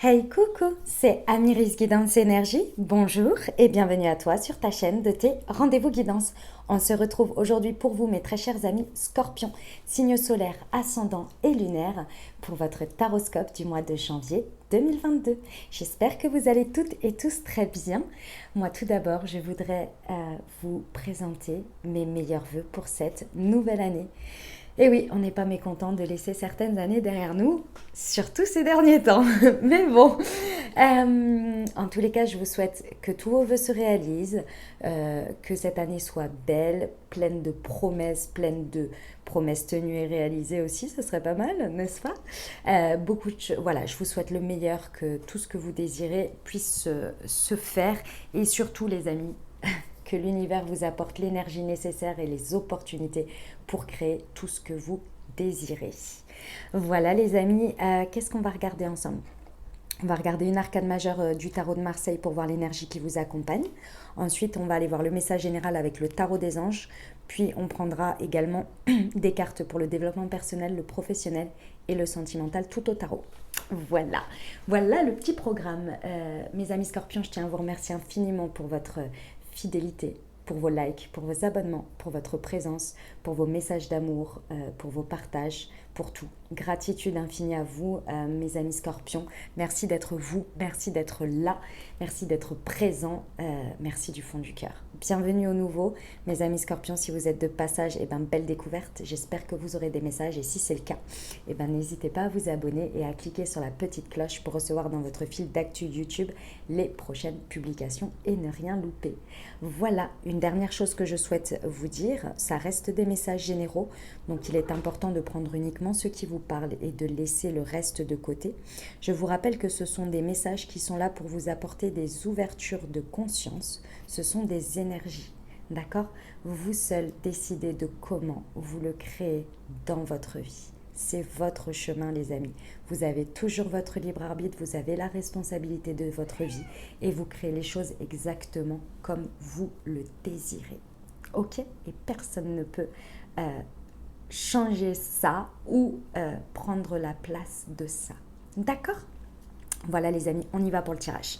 Hey coucou, c'est Amiris Guidance Énergie. Bonjour et bienvenue à toi sur ta chaîne de tes rendez-vous guidance. On se retrouve aujourd'hui pour vous, mes très chers amis Scorpions, signe solaire, ascendant et lunaire, pour votre taroscope du mois de janvier 2022. J'espère que vous allez toutes et tous très bien. Moi tout d'abord, je voudrais vous présenter mes meilleurs vœux pour cette nouvelle année. Et oui, on n'est pas mécontent de laisser certaines années derrière nous, surtout ces derniers temps. Mais bon, en tous les cas, je vous souhaite que tous vos vœux se réalisent, que cette année soit belle, pleine de promesses tenues et réalisées aussi, ce serait pas mal, n'est-ce pas? Voilà, je vous souhaite le meilleur, que tout ce que vous désirez puisse se faire, et surtout les amis, que l'univers vous apporte l'énergie nécessaire et les opportunités pour créer tout ce que vous désirez. Voilà les amis, qu'est-ce qu'on va regarder ensemble? On va regarder une arcane majeure du tarot de Marseille pour voir l'énergie qui vous accompagne. Ensuite, on va aller voir le message général avec le tarot des anges. Puis, on prendra également des cartes pour le développement personnel, le professionnel et le sentimental, tout au tarot. Voilà, voilà le petit programme. Mes amis Scorpions, je tiens à vous remercier infiniment pour votre fidélité, pour vos likes, pour vos abonnements, pour votre présence, pour vos messages d'amour, pour vos partages, pour tout. Gratitude infinie à vous, mes amis Scorpions. Merci d'être vous, merci d'être là, merci d'être présent, merci du fond du cœur. Bienvenue au nouveau, mes amis Scorpions. Si vous êtes de passage, belle découverte. J'espère que vous aurez des messages, et si c'est le cas, n'hésitez pas à vous abonner et à cliquer sur la petite cloche pour recevoir dans votre fil d'actu YouTube les prochaines publications et ne rien louper. Voilà, une dernière chose que je souhaite vous dire, ça reste des messages généraux, donc il est important de prendre uniquement ceux qui vous parlent et de laisser le reste de côté. Je vous rappelle que ce sont des messages qui sont là pour vous apporter des ouvertures de conscience, ce sont des énergies, d'accord? Vous seul décidez de comment vous le créez dans votre vie. C'est votre chemin, les amis. Vous avez toujours votre libre arbitre, vous avez la responsabilité de votre vie et vous créez les choses exactement comme vous le désirez. Ok? Et personne ne peut changer ça ou prendre la place de ça. D'accord? Voilà les amis, on y va pour le tirage.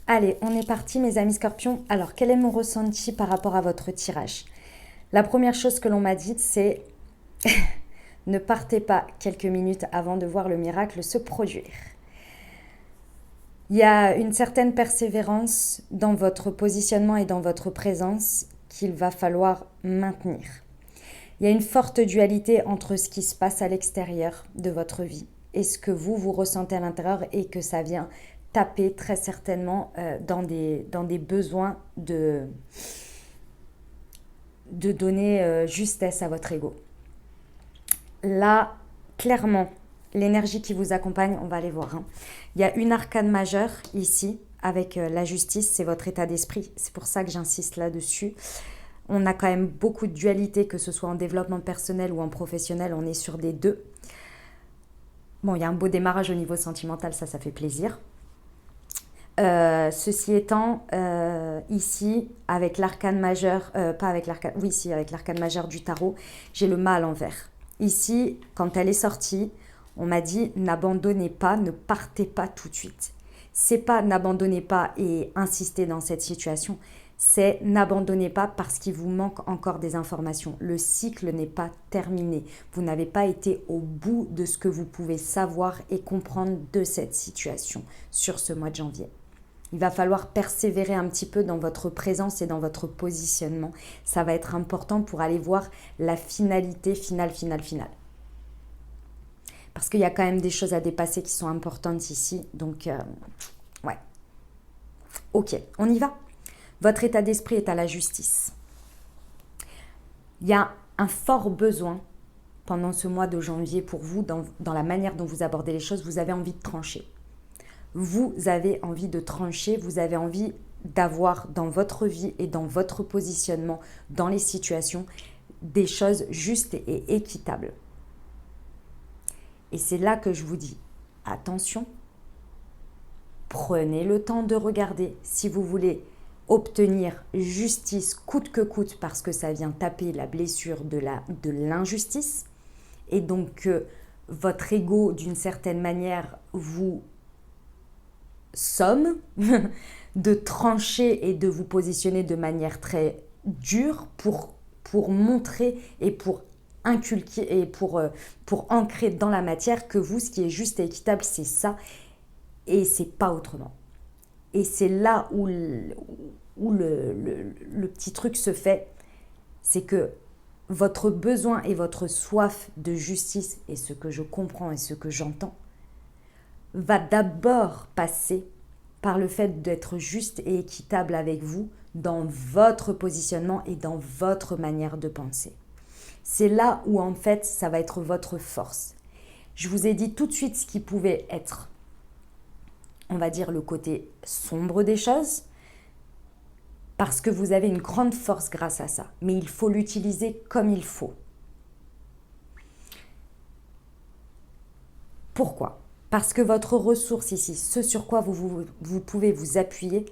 Allez, on est parti mes amis Scorpions. Alors, quel est mon ressenti par rapport à votre tirage? La première chose que l'on m'a dite, c'est ne partez pas quelques minutes avant de voir le miracle se produire. Il y a une certaine persévérance dans votre positionnement et dans votre présence qu'il va falloir maintenir. Il y a une forte dualité entre ce qui se passe à l'extérieur de votre vie et ce que vous ressentez à l'intérieur, et que ça vient taper très certainement dans des besoins de donner justesse à votre ego. Là, clairement, l'énergie qui vous accompagne, on va aller voir. Il y a une arcane majeure ici, avec la justice, c'est votre état d'esprit. C'est pour ça que j'insiste là-dessus. On a quand même beaucoup de dualité, que ce soit en développement personnel ou en professionnel, on est sur des deux. Bon, il y a un beau démarrage au niveau sentimental, ça fait plaisir. Ceci étant, ici, avec l'arcane majeure, avec l'arcane majeure du tarot, j'ai le mât à l'envers. Ici, quand elle est sortie, on m'a dit n'abandonnez pas, ne partez pas tout de suite. C'est pas n'abandonnez pas et insistez dans cette situation, c'est n'abandonnez pas parce qu'il vous manque encore des informations. Le cycle n'est pas terminé. Vous n'avez pas été au bout de ce que vous pouvez savoir et comprendre de cette situation sur ce mois de janvier. Il va falloir persévérer un petit peu dans votre présence et dans votre positionnement. Ça va être important pour aller voir la finalité finale. Parce qu'il y a quand même des choses à dépasser qui sont importantes ici. Donc, ouais. Ok, on y va. Votre état d'esprit est à la justice. Il y a un fort besoin pendant ce mois de janvier pour vous, dans la manière dont vous abordez les choses. Vous avez envie de trancher. Vous avez envie de trancher, vous avez envie d'avoir dans votre vie et dans votre positionnement, dans les situations, des choses justes et équitables. Et c'est là que je vous dis, attention, prenez le temps de regarder si vous voulez obtenir justice coûte que coûte parce que ça vient taper la blessure de l'injustice. Et donc, votre ego, d'une certaine manière, vous somme de trancher et de vous positionner de manière très dure pour montrer et pour inculquer et pour ancrer dans la matière que vous, ce qui est juste et équitable, c'est ça et c'est pas autrement. Et c'est là où le petit truc se fait, c'est que votre besoin et votre soif de justice, et ce que je comprends et ce que j'entends, va d'abord passer par le fait d'être juste et équitable avec vous dans votre positionnement et dans votre manière de penser. C'est là où en fait ça va être votre force. Je vous ai dit tout de suite ce qui pouvait être, on va dire, le côté sombre des choses, parce que vous avez une grande force grâce à ça. Mais il faut l'utiliser comme il faut. Pourquoi ? Parce que votre ressource ici, ce sur quoi vous pouvez vous appuyer,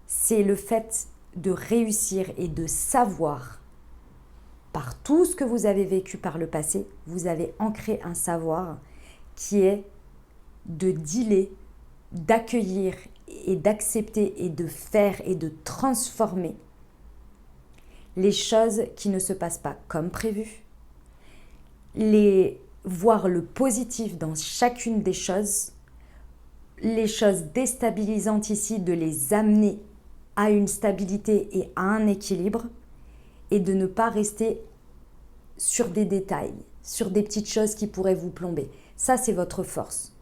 c'est le fait de réussir et de savoir, par tout ce que vous avez vécu par le passé, vous avez ancré un savoir qui est de dealer, d'accueillir et d'accepter et de faire et de transformer les choses qui ne se passent pas comme prévu, voir le positif dans chacune des choses, les choses déstabilisantes ici, de les amener à une stabilité et à un équilibre, et de ne pas rester sur des détails, sur des petites choses qui pourraient vous plomber. Ça, c'est votre force.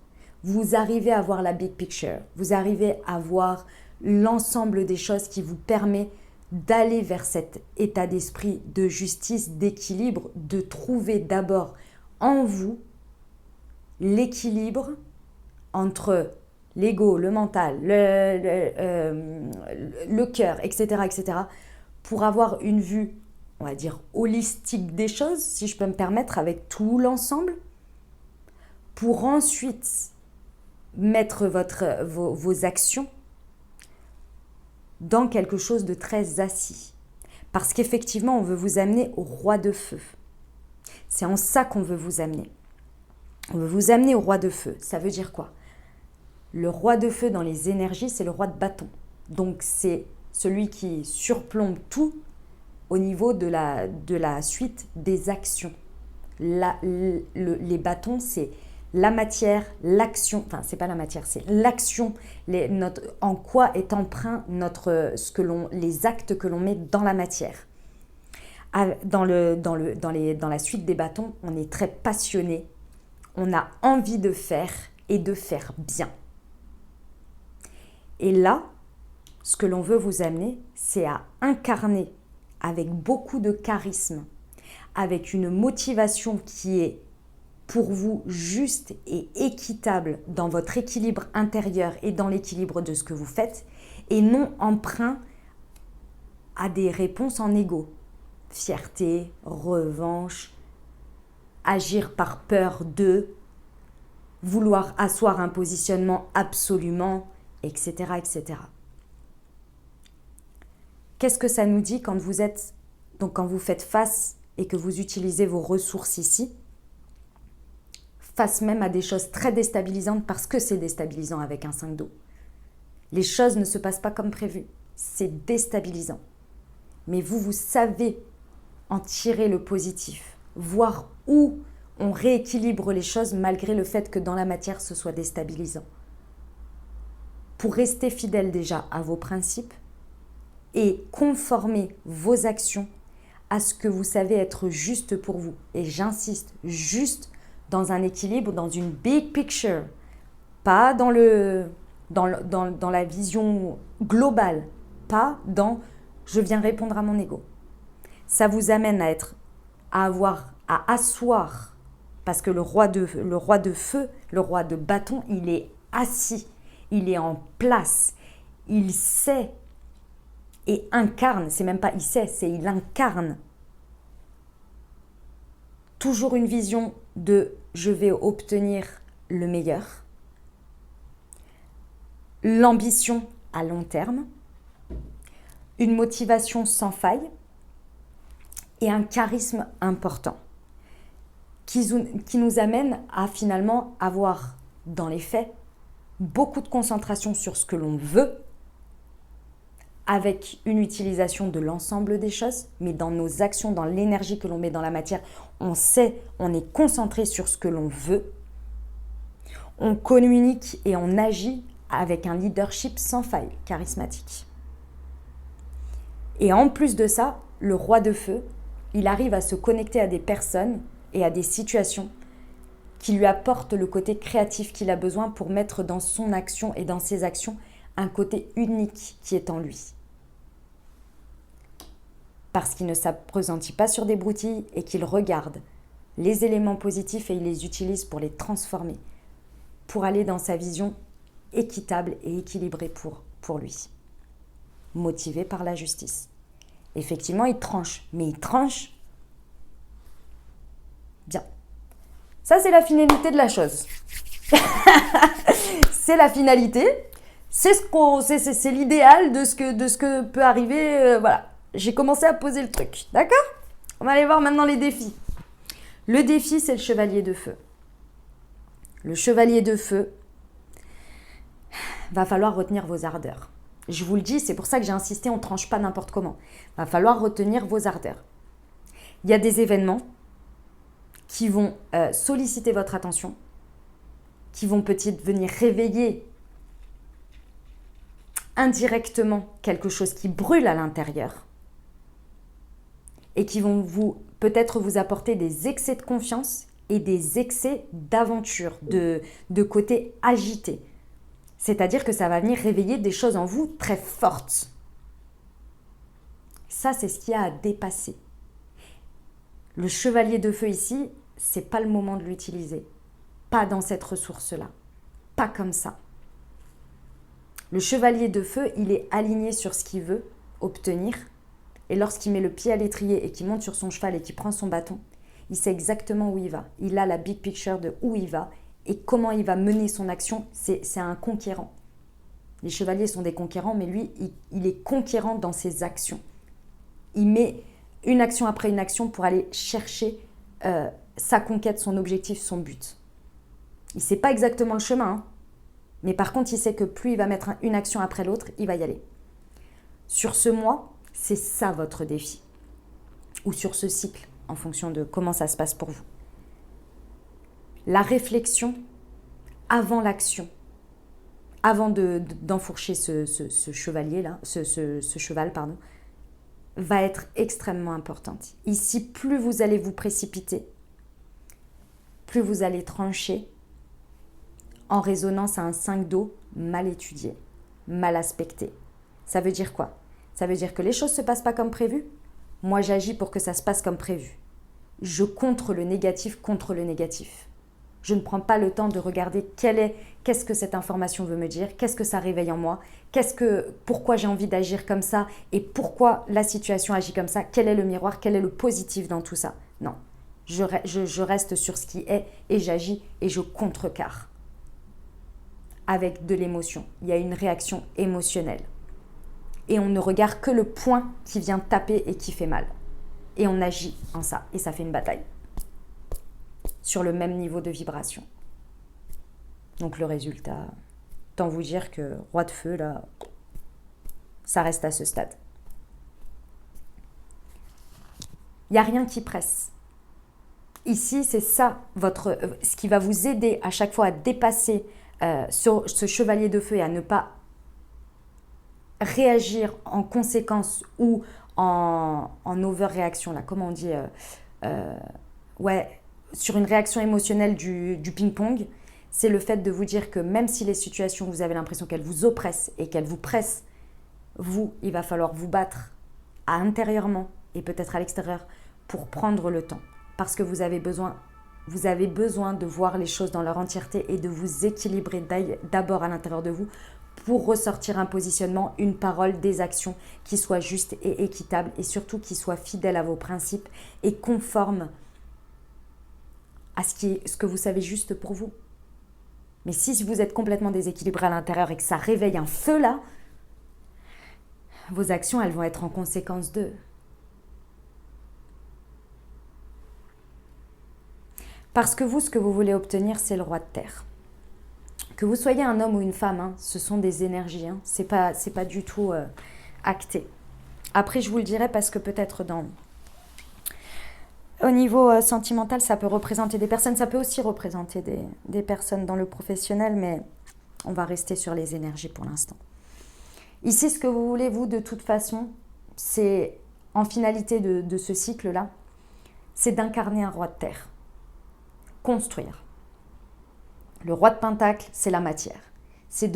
Vous arrivez à voir la big picture, vous arrivez à voir l'ensemble des choses qui vous permet d'aller vers cet état d'esprit de justice, d'équilibre, de trouver d'abord en vous l'équilibre entre l'ego, le mental, le cœur, etc., etc., pour avoir une vue, on va dire, holistique des choses, si je peux me permettre, avec tout l'ensemble, pour ensuite mettre vos actions dans quelque chose de très assis. Parce qu'effectivement, on veut vous amener au roi de feu. C'est en ça qu'on veut vous amener. On veut vous amener au roi de feu. Ça veut dire quoi ? Le roi de feu dans les énergies, c'est le roi de bâton. Donc c'est celui qui surplombe tout au niveau de la suite des actions. Les bâtons, c'est la matière, l'action, enfin c'est pas la matière, c'est l'action, en quoi est emprunt les actes que l'on met dans la matière. Dans la suite des bâtons, on est très passionné, on a envie de faire et de faire bien. Et là, ce que l'on veut vous amener, c'est à incarner avec beaucoup de charisme, avec une motivation qui est pour vous juste et équitable dans votre équilibre intérieur et dans l'équilibre de ce que vous faites, et non emprunt à des réponses en égo. Fierté, revanche, agir par peur de, vouloir asseoir un positionnement absolument, etc., etc. Qu'est-ce que ça nous dit quand vous faites face et que vous utilisez vos ressources ici, face même à des choses très déstabilisantes, parce que c'est déstabilisant avec un 5 d'eau. Les choses ne se passent pas comme prévu. C'est déstabilisant. Mais vous savez en tirer le positif, voir où on rééquilibre les choses malgré le fait que dans la matière, ce soit déstabilisant. Pour rester fidèle déjà à vos principes et conformer vos actions à ce que vous savez être juste pour vous. Et j'insiste, juste dans un équilibre, dans une big picture, pas dans la vision globale, pas dans « je viens répondre à mon ego ». Ça vous amène à asseoir, parce que le roi de feu, le roi de bâton, il est assis, il est en place, il sait et incarne, c'est même pas il sait, c'est il incarne toujours une vision de je vais obtenir le meilleur, l'ambition à long terme, une motivation sans faille et un charisme important qui nous amène à finalement avoir, dans les faits, beaucoup de concentration sur ce que l'on veut, avec une utilisation de l'ensemble des choses, mais dans nos actions, dans l'énergie que l'on met dans la matière, on est concentré sur ce que l'on veut, on communique et on agit avec un leadership sans faille, charismatique. Et en plus de ça, le roi de feu, il arrive à se connecter à des personnes et à des situations qui lui apportent le côté créatif qu'il a besoin pour mettre dans son action et dans ses actions un côté unique qui est en lui. Parce qu'il ne s'appesantit pas sur des broutilles et qu'il regarde les éléments positifs et il les utilise pour les transformer, pour aller dans sa vision équitable et équilibrée pour lui, motivé par la justice. Effectivement, il tranche, mais il tranche bien. Ça, c'est la finalité de la chose. C'est la finalité. C'est l'idéal de ce que peut arriver. Voilà. J'ai commencé à poser le truc. D'accord ? On va aller voir maintenant les défis. Le défi, c'est le chevalier de feu. Le chevalier de feu, va falloir retenir vos ardeurs. Je vous le dis, c'est pour ça que j'ai insisté, on ne tranche pas n'importe comment. Va falloir retenir vos ardeurs. Il y a des événements qui vont solliciter votre attention, qui vont peut-être venir réveiller indirectement quelque chose qui brûle à l'intérieur et qui vont peut-être vous apporter des excès de confiance et des excès d'aventure, de côté agité. C'est-à-dire que ça va venir réveiller des choses en vous très fortes. Ça, c'est ce qu'il y a à dépasser. Le chevalier de feu ici, c'est pas le moment de l'utiliser. Pas dans cette ressource-là. Pas comme ça. Le chevalier de feu, il est aligné sur ce qu'il veut obtenir. Et lorsqu'il met le pied à l'étrier et qu'il monte sur son cheval et qu'il prend son bâton, il sait exactement où il va. Il a la big picture de où il va et comment il va mener son action. C'est un conquérant. Les chevaliers sont des conquérants, mais lui, il est conquérant dans ses actions. Il met une action après une action pour aller chercher sa conquête, son objectif, son but. Il ne sait pas exactement le chemin, hein, mais par contre, il sait que plus il va mettre une action après l'autre, il va y aller. Sur ce mois, c'est ça votre défi. Ou sur ce cycle, en fonction de comment ça se passe pour vous. La réflexion avant l'action, avant d'enfourcher ce chevalier-là, ce cheval, pardon, va être extrêmement importante. Ici, plus vous allez vous précipiter, plus vous allez trancher en résonance à un 5 d'eau mal étudié, mal aspecté. Ça veut dire quoi ? Ça veut dire que les choses ne se passent pas comme prévu. Moi, j'agis pour que ça se passe comme prévu. Je contre le négatif contre le négatif. Je ne prends pas le temps de regarder qu'est-ce que cette information veut me dire, qu'est-ce que ça réveille en moi, pourquoi j'ai envie d'agir comme ça et pourquoi la situation agit comme ça, quel est le miroir, quel est le positif dans tout ça. Non, je reste sur ce qui est et j'agis et je contrecarre. Avec de l'émotion, il y a une réaction émotionnelle. Et on ne regarde que le point qui vient taper et qui fait mal. Et on agit en ça et ça fait une bataille. Sur le même niveau de vibration. Donc le résultat, tant vous dire que roi de feu, là, ça reste à ce stade. Il n'y a rien qui presse. Ici, c'est ça, ce qui va vous aider à chaque fois à dépasser ce chevalier de feu et à ne pas réagir en conséquence ou en overréaction, là, comment on dit sur une réaction émotionnelle du ping-pong, c'est le fait de vous dire que même si les situations, vous avez l'impression qu'elles vous oppressent et qu'elles vous pressent, il va falloir vous battre intérieurement et peut-être à l'extérieur pour prendre le temps. Parce que vous avez besoin de voir les choses dans leur entièreté et de vous équilibrer d'abord à l'intérieur de vous pour ressortir un positionnement, une parole, des actions qui soient justes et équitables et surtout qui soient fidèles à vos principes et conformes à ce que vous savez juste pour vous. Mais si vous êtes complètement déséquilibré à l'intérieur et que ça réveille un feu là, vos actions, elles vont être en conséquence d'eux. Parce que vous, ce que vous voulez obtenir, c'est le roi de terre. Que vous soyez un homme ou une femme, hein, ce sont des énergies. Hein, c'est pas du tout acté. Après, je vous le dirai parce que peut-être au niveau sentimental, ça peut représenter des personnes. Ça peut aussi représenter des personnes dans le professionnel, mais on va rester sur les énergies pour l'instant. Ici, ce que vous voulez, vous, de toute façon, c'est, en finalité de ce cycle-là, c'est d'incarner un roi de terre. Construire. Le roi de Pentacle, c'est la matière. C'est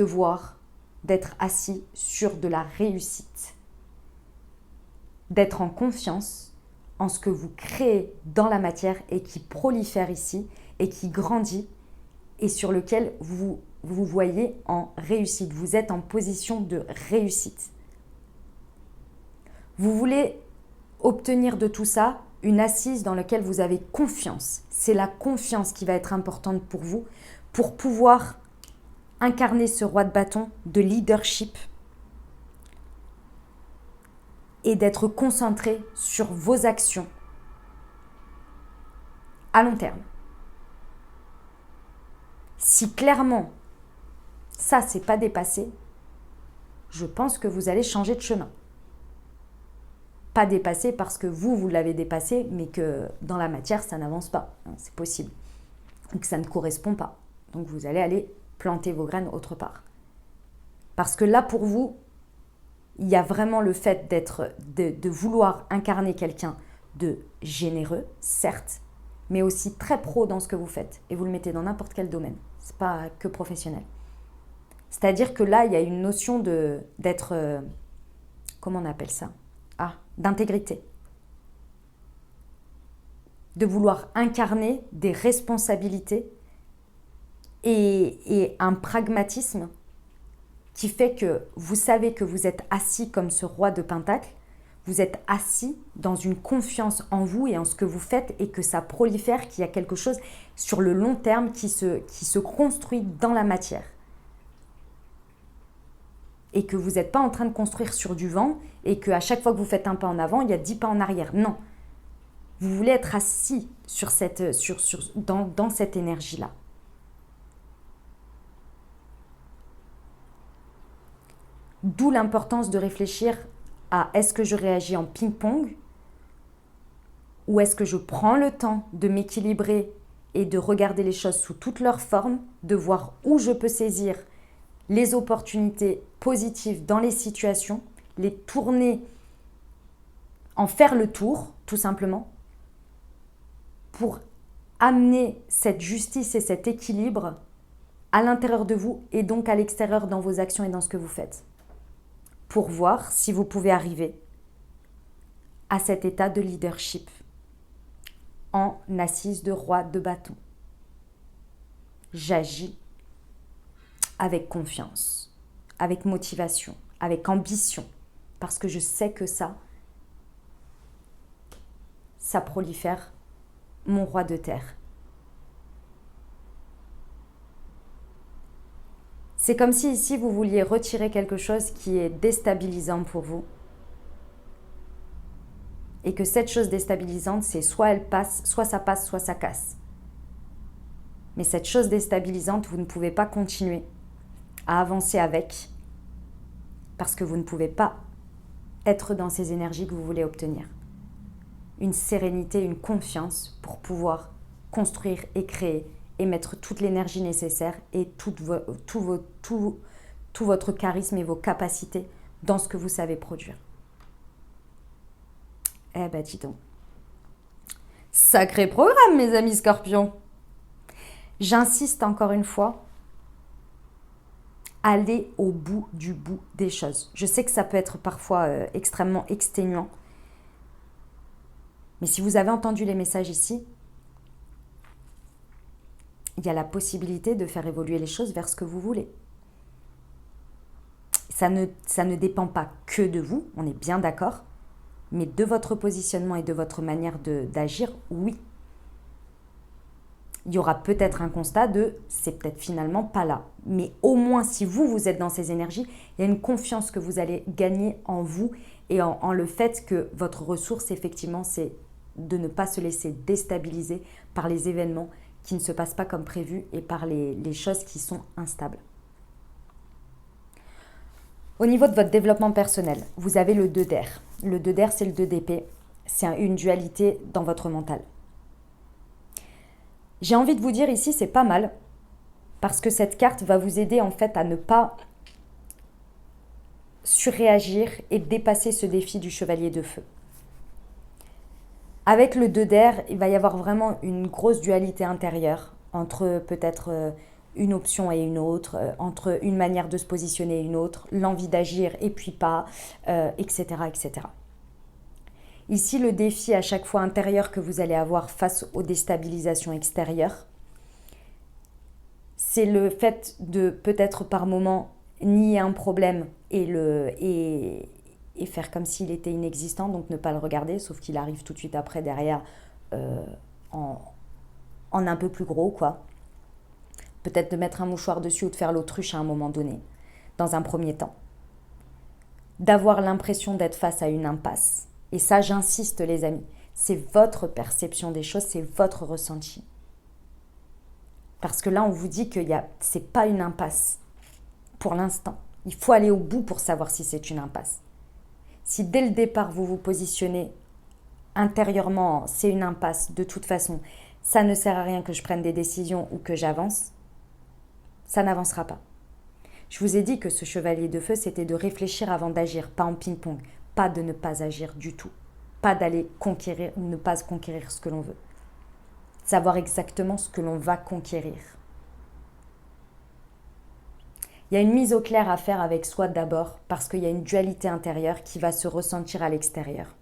d'être assis sur de la réussite. D'être en confiance en ce que vous créez dans la matière et qui prolifère ici et qui grandit et sur lequel vous voyez en réussite. Vous êtes en position de réussite. Vous voulez obtenir de tout ça une assise dans laquelle vous avez confiance. C'est la confiance qui va être importante pour vous pour pouvoir incarner ce roi de bâton de leadership et d'être concentré sur vos actions à long terme. Si clairement ça c'est pas dépassé, je pense que vous allez changer de chemin. Pas dépassé parce que vous l'avez dépassé, mais que dans la matière ça n'avance pas, c'est possible, ou que ça ne correspond pas. Donc vous allez aller planter vos graines autre part. Parce que là pour vous, il y a vraiment le fait de vouloir incarner quelqu'un de généreux, certes, mais aussi très pro dans ce que vous faites. Et vous le mettez dans n'importe quel domaine. C'est pas que professionnel. C'est-à-dire que là, il y a une notion d'être... comment on appelle ça ? D'intégrité. De vouloir incarner des responsabilités et un pragmatisme qui fait que vous savez que vous êtes assis comme ce roi de Pentacle, vous êtes assis dans une confiance en vous et en ce que vous faites et que ça prolifère, qu'il y a quelque chose sur le long terme qui se construit dans la matière. Et que vous n'êtes pas en train de construire sur du vent et qu'à chaque fois que vous faites un pas en avant, il y a 10 pas en arrière. Non. Vous voulez être assis dans cette énergie-là. D'où l'importance de réfléchir à est-ce que je réagis en ping-pong ou est-ce que je prends le temps de m'équilibrer et de regarder les choses sous toutes leurs formes, de voir où je peux saisir les opportunités positives dans les situations, les tourner, en faire le tour, tout simplement, pour amener cette justice et cet équilibre à l'intérieur de vous et donc à l'extérieur dans vos actions et dans ce que vous faites. Pour voir si vous pouvez arriver à cet état de leadership en assise de roi de bâton. J'agis avec confiance, avec motivation, avec ambition, parce que je sais que ça prolifère mon roi de terre. C'est comme si ici vous vouliez retirer quelque chose qui est déstabilisant pour vous. Et que cette chose déstabilisante, c'est soit elle passe, soit ça casse. Mais cette chose déstabilisante, vous ne pouvez pas continuer à avancer avec parce que vous ne pouvez pas être dans ces énergies que vous voulez obtenir. Une sérénité, une confiance pour pouvoir construire et créer et mettre toute l'énergie nécessaire et tout votre charisme et vos capacités dans ce que vous savez produire. Eh ben dis donc. Sacré programme, mes amis Scorpions. J'insiste encore une fois, allez au bout des choses. Je sais que ça peut être parfois extrêmement exténuant, mais si vous avez entendu les messages ici, il y a la possibilité de faire évoluer les choses vers ce que vous voulez. Ça ne dépend pas que de vous, on est bien d'accord, mais de votre positionnement et de votre manière d'agir, oui. il y aura peut-être un constat de c'est peut-être finalement pas là. Mais au moins, si vous êtes dans ces énergies, il y a une confiance que vous allez gagner en vous et en le fait que votre ressource, effectivement, c'est de ne pas se laisser déstabiliser par les événements qui ne se passent pas comme prévu et par les choses qui sont instables. Au niveau de votre développement personnel, vous avez le 2 d'air. Le 2 d'air, c'est le 2 d'épée. C'est une dualité dans votre mental. J'ai envie de vous dire ici, c'est pas mal, parce que cette carte va vous aider en fait à ne pas surréagir et dépasser ce défi du chevalier de feu. Avec le 2 d'air, il va y avoir vraiment une grosse dualité intérieure entre peut-être une option et une autre, entre une manière de se positionner et une autre, l'envie d'agir et puis pas, etc., etc. Ici, le défi à chaque fois intérieur que vous allez avoir face aux déstabilisations extérieures, c'est le fait de peut-être par moment nier un problème et faire comme s'il était inexistant, donc ne pas le regarder, sauf qu'il arrive tout de suite après, derrière, en un peu plus gros, quoi. Peut-être de mettre un mouchoir dessus ou de faire l'autruche à un moment donné, dans un premier temps. D'avoir l'impression d'être face à une impasse. Et ça, j'insiste les amis, c'est votre perception des choses, c'est votre ressenti. Parce que là, on vous dit que c'est pas une impasse pour l'instant. Il faut aller au bout pour savoir si c'est une impasse. Si dès le départ, vous vous positionnez intérieurement, c'est une impasse, de toute façon, ça ne sert à rien que je prenne des décisions ou que j'avance, ça n'avancera pas. Je vous ai dit que ce chevalier de feu, c'était de réfléchir avant d'agir, pas en ping-pong, pas de ne pas agir du tout, pas d'aller conquérir ou ne pas conquérir ce que l'on veut. Savoir exactement ce que l'on va conquérir. Il y a une mise au clair à faire avec soi d'abord parce qu'il y a une dualité intérieure qui va se ressentir à l'extérieur.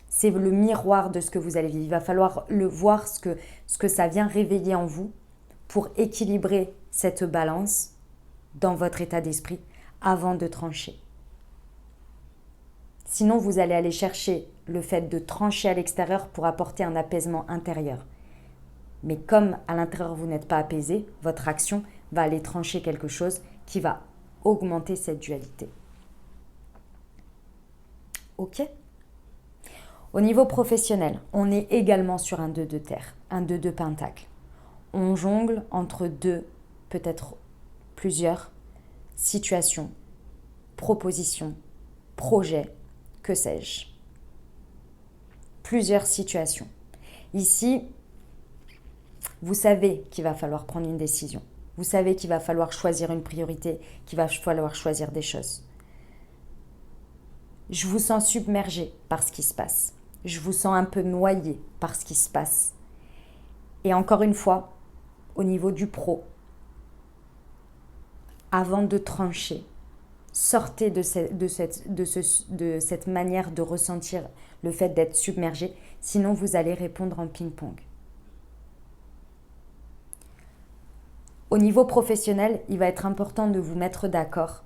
C'est le miroir de ce que vous allez vivre. Il va falloir le voir ce que ça vient réveiller en vous pour équilibrer cette balance dans votre état d'esprit avant de trancher. Sinon, vous allez aller chercher le fait de trancher à l'extérieur pour apporter un apaisement intérieur. Mais comme à l'intérieur, vous n'êtes pas apaisé, votre action va aller trancher quelque chose qui va augmenter cette dualité. Ok ? Au niveau professionnel, on est également sur un 2 de terre, un 2 de pentacle. On jongle entre deux, peut-être plusieurs situations, propositions, projets, que sais-je. Plusieurs situations. Ici, vous savez qu'il va falloir prendre une décision. Vous savez qu'il va falloir choisir une priorité, qu'il va falloir choisir des choses. Je vous sens submergé par ce qui se passe. Je vous sens un peu noyé par ce qui se passe. Et encore une fois, au niveau du pro, avant de trancher, sortez de cette manière de ressentir le fait d'être submergé, sinon vous allez répondre en ping-pong. Au niveau professionnel, il va être important de vous mettre d'accord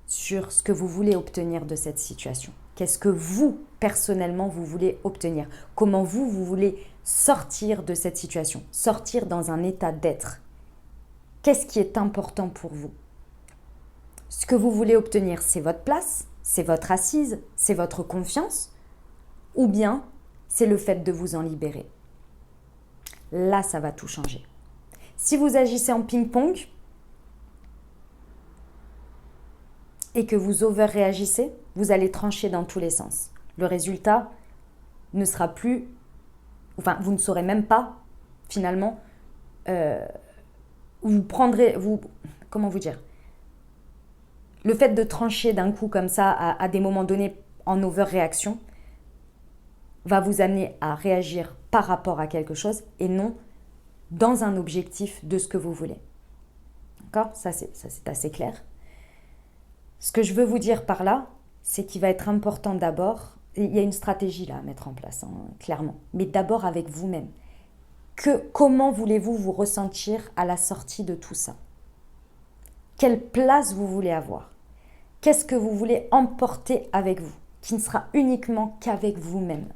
sur ce que vous voulez obtenir de cette situation. Qu'est-ce que vous, personnellement, vous voulez obtenir? Comment vous voulez sortir de cette situation? Sortir dans un état d'être. Qu'est-ce qui est important pour vous? Ce que vous voulez obtenir, c'est votre place, c'est votre assise, c'est votre confiance, ou bien c'est le fait de vous en libérer. Là, ça va tout changer. Si vous agissez en ping-pong et que vous over-réagissez, vous allez trancher dans tous les sens. Le résultat ne sera plus, vous ne saurez même pas, finalement, comment vous dire, le fait de trancher d'un coup comme ça à des moments donnés en over-réaction va vous amener à réagir par rapport à quelque chose et non dans un objectif de ce que vous voulez. D'accord ? Ça, c'est assez clair. Ce que je veux vous dire par là, c'est qu'il va être important d'abord, il y a une stratégie là à mettre en place, clairement, mais d'abord avec vous-même. Comment voulez-vous vous ressentir à la sortie de tout ça? Quelle place vous voulez avoir? Qu'est-ce que vous voulez emporter avec vous, qui ne sera uniquement qu'avec vous-même,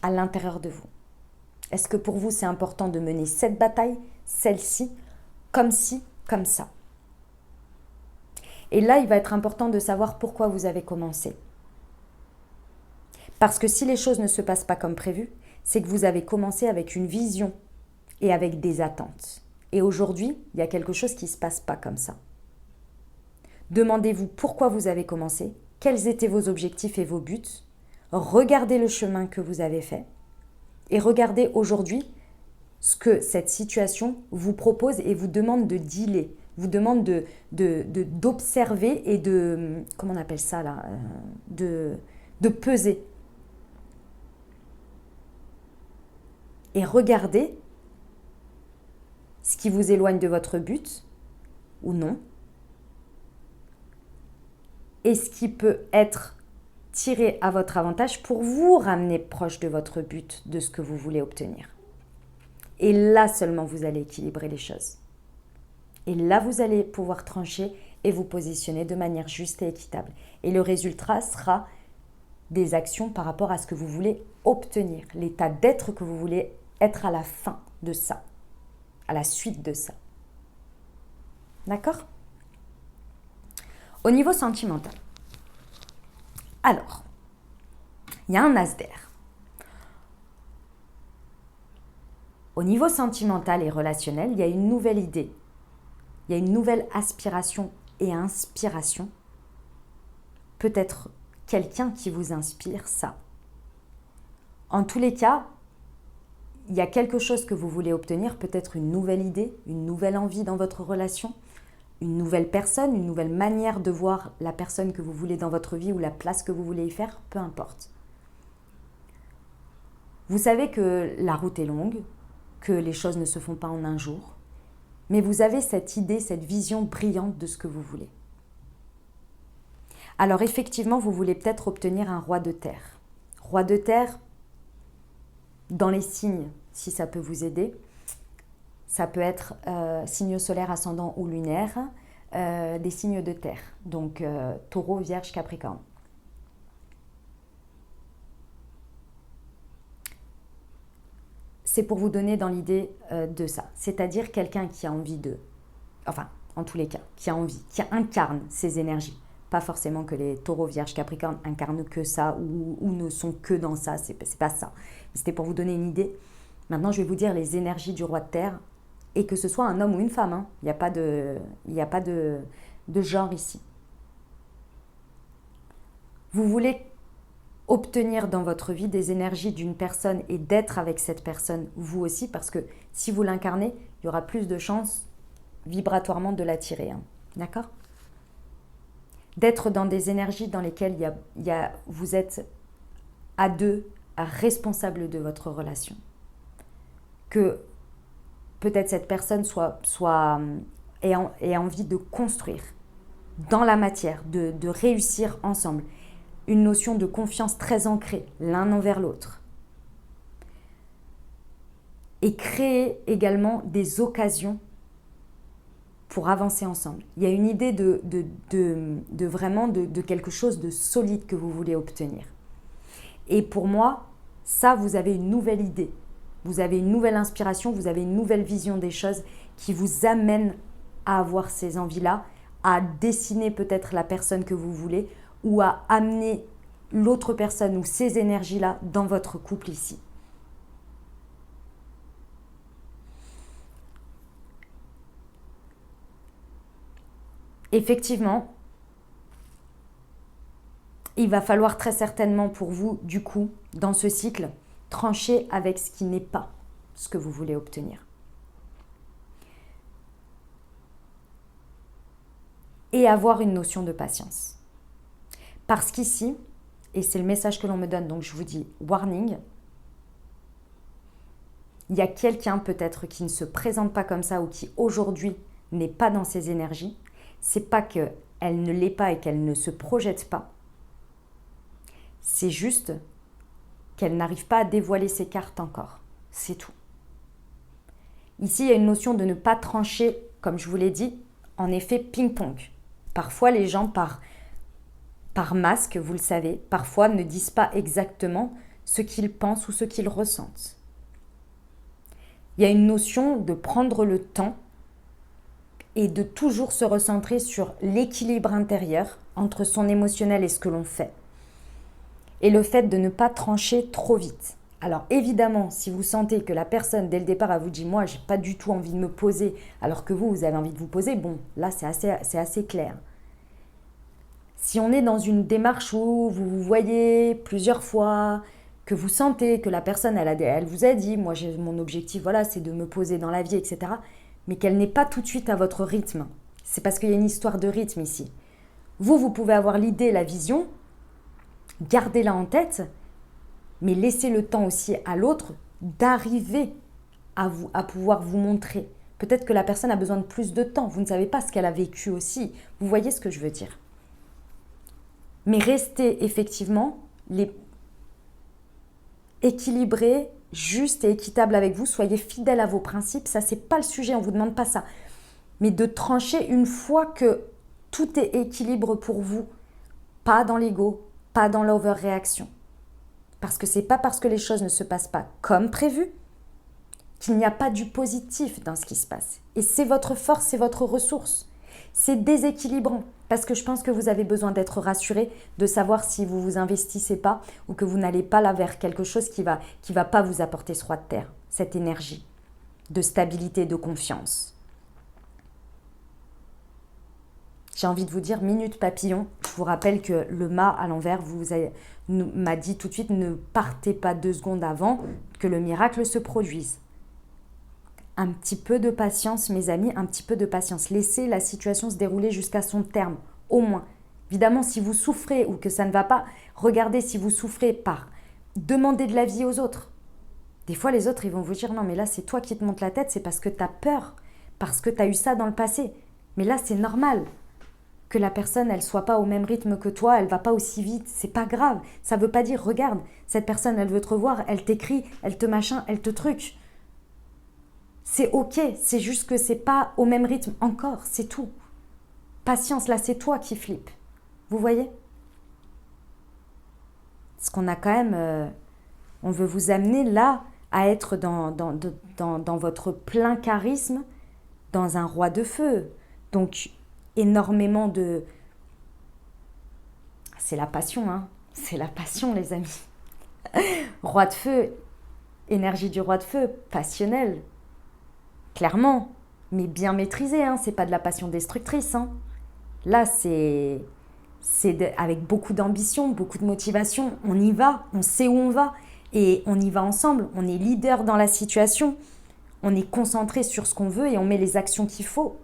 à l'intérieur de vous? Est-ce que pour vous, c'est important de mener cette bataille, celle-ci, comme ci, comme ça? Et là, il va être important de savoir pourquoi vous avez commencé. Parce que si les choses ne se passent pas comme prévu, c'est que vous avez commencé avec une vision et avec des attentes. Et aujourd'hui, il y a quelque chose qui ne se passe pas comme ça. Demandez-vous pourquoi vous avez commencé, quels étaient vos objectifs et vos buts, regardez le chemin que vous avez fait et regardez aujourd'hui ce que cette situation vous propose et vous demande de dealer, vous demande d'observer et de, comment on appelle ça là, de peser. Et regardez ce qui vous éloigne de votre but ou non, et ce qui peut être tiré à votre avantage pour vous ramener proche de votre but, de ce que vous voulez obtenir. Et là seulement vous allez équilibrer les choses. Et là vous allez pouvoir trancher et vous positionner de manière juste et équitable. Et le résultat sera des actions par rapport à ce que vous voulez obtenir, l'état d'être que vous voulez être à la fin de ça, à la suite de ça. D'accord ? Au niveau sentimental, alors, il y a un as d'air. Au niveau sentimental et relationnel, il y a une nouvelle idée, il y a une nouvelle aspiration et inspiration. Peut-être quelqu'un qui vous inspire ça. En tous les cas, il y a quelque chose que vous voulez obtenir, peut-être une nouvelle idée, une nouvelle envie dans votre relation, une nouvelle personne, une nouvelle manière de voir la personne que vous voulez dans votre vie ou la place que vous voulez y faire, peu importe. Vous savez que la route est longue, que les choses ne se font pas en un jour, mais vous avez cette idée, cette vision brillante de ce que vous voulez. Alors effectivement, vous voulez peut-être obtenir un roi de terre. Roi de terre, dans les signes, si ça peut vous aider, ça peut être signe solaire, ascendant ou lunaire, des signes de terre, donc taureau, vierge, capricorne. C'est pour vous donner dans l'idée de ça, c'est-à-dire quelqu'un qui a envie de, enfin, en tous les cas, qui a envie, qui incarne ces énergies. Pas forcément que les taureaux, vierges, capricornes incarnent que ça ou ne sont que dans ça, c'est pas ça. C'était pour vous donner une idée. Maintenant, je vais vous dire les énergies du roi de terre, et que ce soit un homme ou une femme, hein. Il n'y a pas de genre ici. Vous voulez obtenir dans votre vie des énergies d'une personne et d'être avec cette personne, vous aussi, parce que si vous l'incarnez, il y aura plus de chances vibratoirement de l'attirer. Hein. D'accord ? D'être dans des énergies dans lesquelles vous ait à deux, responsable de votre relation. Que peut-être cette personne ait envie de construire dans la matière, de réussir ensemble. Une notion de confiance très ancrée l'un envers l'autre. Et créer également des occasions pour avancer ensemble. Il y a une idée de vraiment de quelque chose de solide que vous voulez obtenir. Et pour moi, ça, vous avez une nouvelle idée. Vous avez une nouvelle inspiration, vous avez une nouvelle vision des choses qui vous amène à avoir ces envies-là, à dessiner peut-être la personne que vous voulez ou à amener l'autre personne ou ces énergies-là dans votre couple ici. Effectivement, il va falloir très certainement pour vous, du coup, dans ce cycle, trancher avec ce qui n'est pas ce que vous voulez obtenir. Et avoir une notion de patience. Parce qu'ici, et c'est le message que l'on me donne, donc je vous dis warning, il y a quelqu'un peut-être qui ne se présente pas comme ça ou qui aujourd'hui n'est pas dans ses énergies. C'est pas qu'elle ne l'est pas et qu'elle ne se projette pas. C'est juste qu'elle n'arrive pas à dévoiler ses cartes encore. C'est tout. Ici, il y a une notion de ne pas trancher, comme je vous l'ai dit, en effet ping-pong. Parfois, les gens, par masque, vous le savez, parfois ne disent pas exactement ce qu'ils pensent ou ce qu'ils ressentent. Il y a une notion de prendre le temps et de toujours se recentrer sur l'équilibre intérieur entre son émotionnel et ce que l'on fait. Et le fait de ne pas trancher trop vite. Alors évidemment, si vous sentez que la personne dès le départ elle vous dit « moi j'ai pas du tout envie de me poser » alors que vous avez envie de vous poser, bon là c'est assez clair. Si on est dans une démarche où vous vous voyez plusieurs fois, que vous sentez que la personne elle vous a dit « moi j'ai mon objectif voilà c'est de me poser dans la vie etc. » mais qu'elle n'est pas tout de suite à votre rythme. C'est parce qu'il y a une histoire de rythme ici. Vous pouvez avoir l'idée, la vision, gardez-la en tête, mais laissez le temps aussi à l'autre d'arriver à pouvoir vous montrer. Peut-être que la personne a besoin de plus de temps. Vous ne savez pas ce qu'elle a vécu aussi. Vous voyez ce que je veux dire. Mais restez effectivement équilibré, juste et équitable avec vous. Soyez fidèle à vos principes. Ça, c'est pas le sujet. On ne vous demande pas ça. Mais de trancher une fois que tout est équilibre pour vous. Pas dans l'ego, pas dans l'overréaction. Parce que c'est pas parce que les choses ne se passent pas comme prévu qu'il n'y a pas du positif dans ce qui se passe. Et c'est votre force, c'est votre ressource. C'est déséquilibrant parce que je pense que vous avez besoin d'être rassuré, de savoir si vous vous investissez pas ou que vous n'allez pas là vers quelque chose qui va pas vous apporter ce roi de terre, cette énergie de stabilité, de confiance. J'ai envie de vous dire, minute papillon, je vous rappelle que le mât à l'envers m'a dit tout de suite, ne partez pas 2 secondes avant que le miracle se produise. Un petit peu de patience, mes amis, un petit peu de patience. Laissez la situation se dérouler jusqu'à son terme, au moins. Évidemment, si vous souffrez ou que ça ne va pas, regardez si vous souffrez par demander de l'avis aux autres. Des fois, les autres, ils vont vous dire, non, mais là, c'est toi qui te montes la tête, c'est parce que tu as peur, parce que tu as eu ça dans le passé. Mais là, c'est normal. Que la personne, elle soit pas au même rythme que toi, elle va pas aussi vite, c'est pas grave. Ça veut pas dire, regarde, cette personne, elle veut te revoir, elle t'écrit, elle te machin, elle te truc. C'est ok, c'est juste que c'est pas au même rythme encore, c'est tout. Patience, là, c'est toi qui flippes. Vous voyez? Parce qu'on a quand même, on veut vous amener là à être dans votre plein charisme, dans un roi de feu. Donc, énormément de... C'est la passion, hein. C'est la passion, les amis. Roi de feu, énergie du roi de feu, passionnelle. Clairement, mais bien maîtrisée, hein. C'est pas de la passion destructrice, hein. Là, c'est avec beaucoup d'ambition, beaucoup de motivation. On y va, on sait où on va. Et on y va ensemble. On est leader dans la situation. On est concentré sur ce qu'on veut et on met les actions qu'il faut.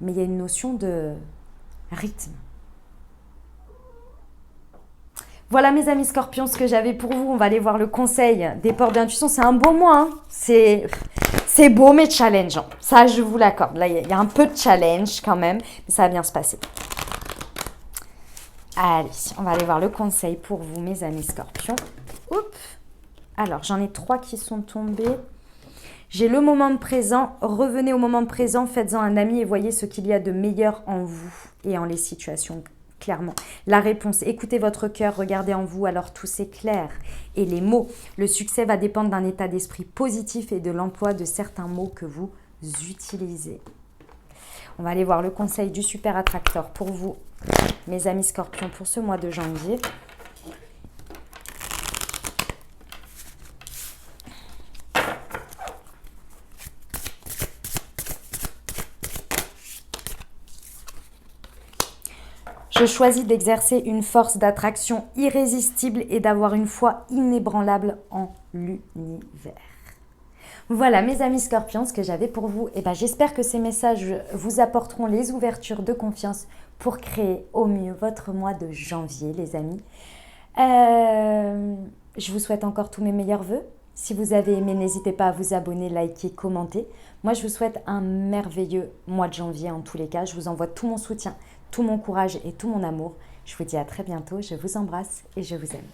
Mais il y a une notion de rythme. Voilà mes amis scorpions, ce que j'avais pour vous. On va aller voir le conseil des portes d'intuition. C'est un beau mois. Hein. C'est beau mais challengeant. Ça, je vous l'accorde. Là, il y a un peu de challenge quand même. Mais ça va bien se passer. Allez, on va aller voir le conseil pour vous, mes amis scorpions. Oups. Alors, j'en ai 3 qui sont tombés. J'ai le moment présent, revenez au moment présent, faites-en un ami et voyez ce qu'il y a de meilleur en vous et en les situations, clairement. La réponse, écoutez votre cœur, regardez en vous, alors tout s'éclaire. Et les mots, le succès va dépendre d'un état d'esprit positif et de l'emploi de certains mots que vous utilisez. On va aller voir le conseil du super attracteur pour vous, mes amis scorpions, pour ce mois de janvier. Je choisis d'exercer une force d'attraction irrésistible et d'avoir une foi inébranlable en l'univers. Voilà mes amis scorpions, ce que j'avais pour vous. Et j'espère que ces messages vous apporteront les ouvertures de confiance pour créer au mieux votre mois de janvier, les amis. Je vous souhaite encore tous mes meilleurs vœux. Si vous avez aimé, n'hésitez pas à vous abonner, liker, commenter. Moi, je vous souhaite un merveilleux mois de janvier en tous les cas. Je vous envoie tout mon soutien, tout mon courage et tout mon amour. Je vous dis à très bientôt. Je vous embrasse et je vous aime.